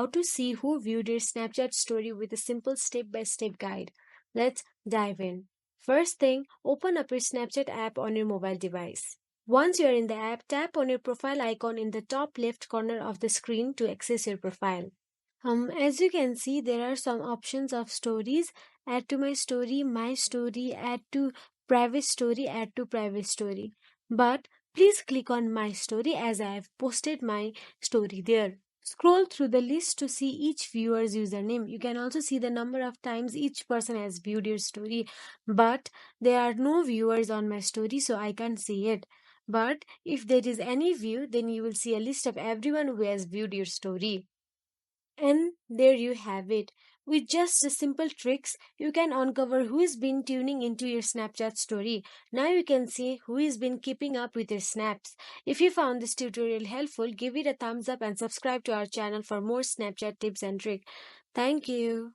how to see who viewed your Snapchat story with a simple step-by-step guide. Let's dive in. First thing, open up your Snapchat app on your mobile device. Once you are in the app, tap on your profile icon in the top left corner of the screen to access your profile. As you can see, there are some options of stories. Add to my story, add to private story, add to private story. But please click on my story as I have posted my story there. Scroll through the list to see each viewer's username. You can also see the number of times each person has viewed your story. But there are no viewers on my story, so I can't see it. But if there is any view, then you will see a list of everyone who has viewed your story. And there you have it. With just the simple tricks, you can uncover who has been tuning into your Snapchat story. Now you can see who has been keeping up with your snaps. If you found this tutorial helpful, give it a thumbs up and subscribe to our channel for more Snapchat tips and tricks. Thank you.